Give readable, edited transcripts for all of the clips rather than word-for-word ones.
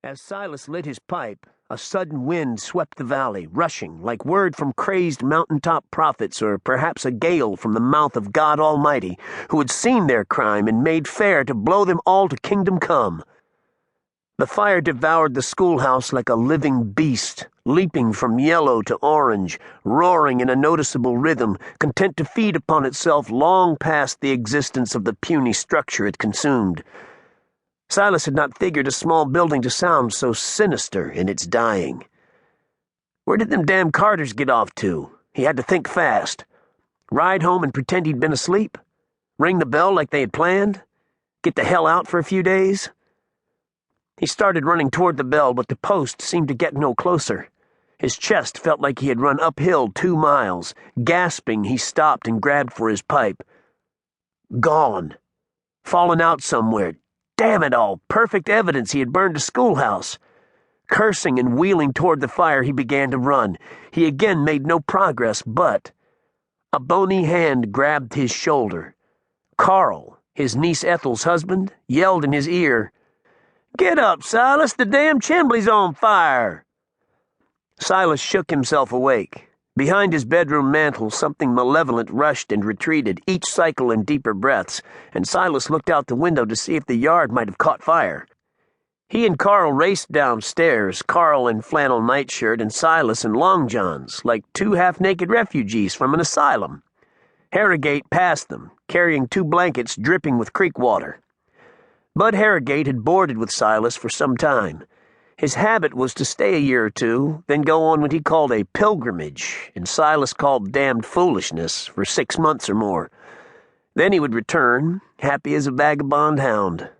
As Silas lit his pipe, a sudden wind swept the valley, rushing, like word from crazed mountaintop prophets, or perhaps a gale from the mouth of God Almighty, who had seen their crime and made fair to blow them all to kingdom come. The fire devoured the schoolhouse like a living beast, leaping from yellow to orange, roaring in a noticeable rhythm, content to feed upon itself long past the existence of the puny structure it consumed. Silas had not figured a small building to sound so sinister in its dying. Where did them damn Carters get off to? He had to think fast. Ride home and pretend he'd been asleep? Ring the bell like they had planned? Get the hell out for a few days? He started running toward the bell, but the post seemed to get no closer. His chest felt like he had run uphill 2 miles. Gasping, he stopped and grabbed for his pipe. Gone. Fallen out somewhere. Damn it all, perfect evidence he had burned a schoolhouse. Cursing and wheeling toward the fire, he began to run. He again made no progress, but a bony hand grabbed his shoulder. Carl, his niece Ethel's husband, yelled in his ear, "Get up, Silas, the damn chimbley's on fire!" Silas shook himself awake. Behind his bedroom mantel, something malevolent rushed and retreated, each cycle in deeper breaths, and Silas looked out the window to see if the yard might have caught fire. He and Carl raced downstairs, Carl in flannel nightshirt and Silas in long johns, like 2 half-naked refugees from an asylum. Harrogate passed them, carrying 2 blankets dripping with creek water. Bud Harrogate had boarded with Silas for some time. His habit was to stay a year or 2, then go on what he called a pilgrimage, and Silas called damned foolishness, for 6 months or more. Then he would return, happy as a vagabond hound.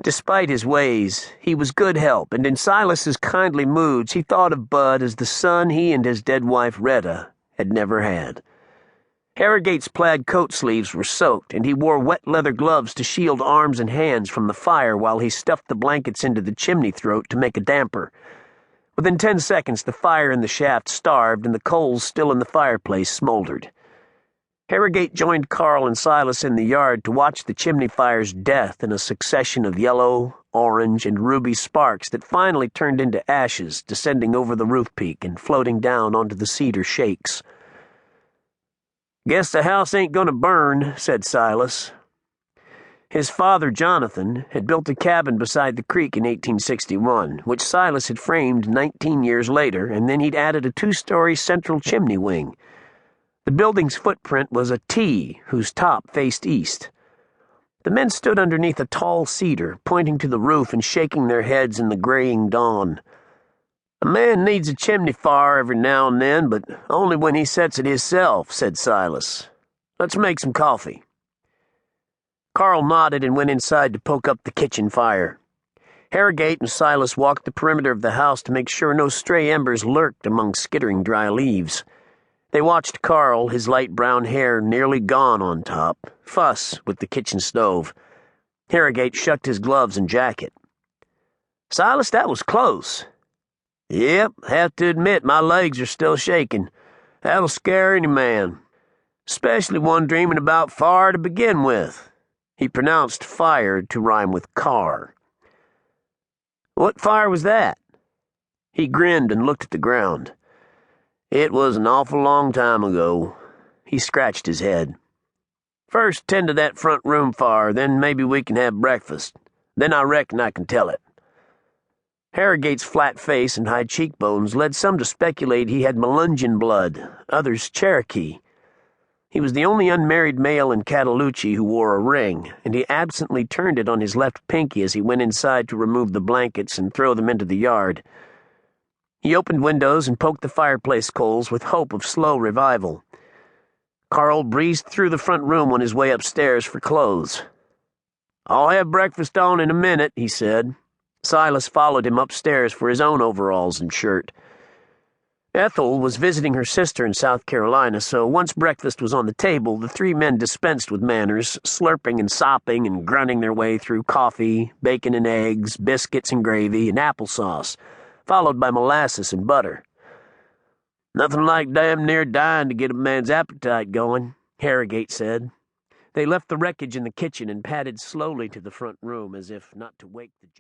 Despite his ways, he was good help, and in Silas's kindly moods he thought of Bud as the son he and his dead wife Retta had never had. Harrogate's plaid coat sleeves were soaked, and he wore wet leather gloves to shield arms and hands from the fire while he stuffed the blankets into the chimney throat to make a damper. Within 10 seconds, the fire in the shaft starved, and the coals still in the fireplace smoldered. Harrogate joined Carl and Silas in the yard to watch the chimney fire's death in a succession of yellow, orange, and ruby sparks that finally turned into ashes, descending over the roof peak and floating down onto the cedar shakes. "Guess the house ain't gonna burn," said Silas. His father, Jonathan, had built a cabin beside the creek in 1861, which Silas had framed 19 years later, and then he'd added a 2-story central chimney wing. The building's footprint was a T whose top faced east. The men stood underneath a tall cedar, pointing to the roof and shaking their heads in the graying dawn. "A man needs a chimney fire every now and then, but only when he sets it hisself," said Silas. "Let's make some coffee." Carl nodded and went inside to poke up the kitchen fire. Harrogate and Silas walked the perimeter of the house to make sure no stray embers lurked among skittering dry leaves. They watched Carl, his light brown hair nearly gone on top, fuss with the kitchen stove. Harrogate shucked his gloves and jacket. "Silas, that was close." "Yep, have to admit my legs are still shaking. That'll scare any man, especially one dreaming about fire to begin with." He pronounced fire to rhyme with car. "What fire was that?" He grinned and looked at the ground. "It was an awful long time ago." He scratched his head. "First tend to that front room fire, then maybe we can have breakfast. Then I reckon I can tell it." Harrogate's flat face and high cheekbones led some to speculate he had Melungeon blood, others Cherokee. He was the only unmarried male in Cataloochee who wore a ring, and he absently turned it on his left pinky as he went inside to remove the blankets and throw them into the yard. He opened windows and poked the fireplace coals with hope of slow revival. Carl breezed through the front room on his way upstairs for clothes. "I'll have breakfast on in a minute," he said. Silas followed him upstairs for his own overalls and shirt. Ethel was visiting her sister in South Carolina, so once breakfast was on the table, the 3 men dispensed with manners, slurping and sopping and grunting their way through coffee, bacon and eggs, biscuits and gravy, and applesauce, followed by molasses and butter. "Nothing like damn near dying to get a man's appetite going," Harrogate said. They left the wreckage in the kitchen and padded slowly to the front room as if not to wake the giant.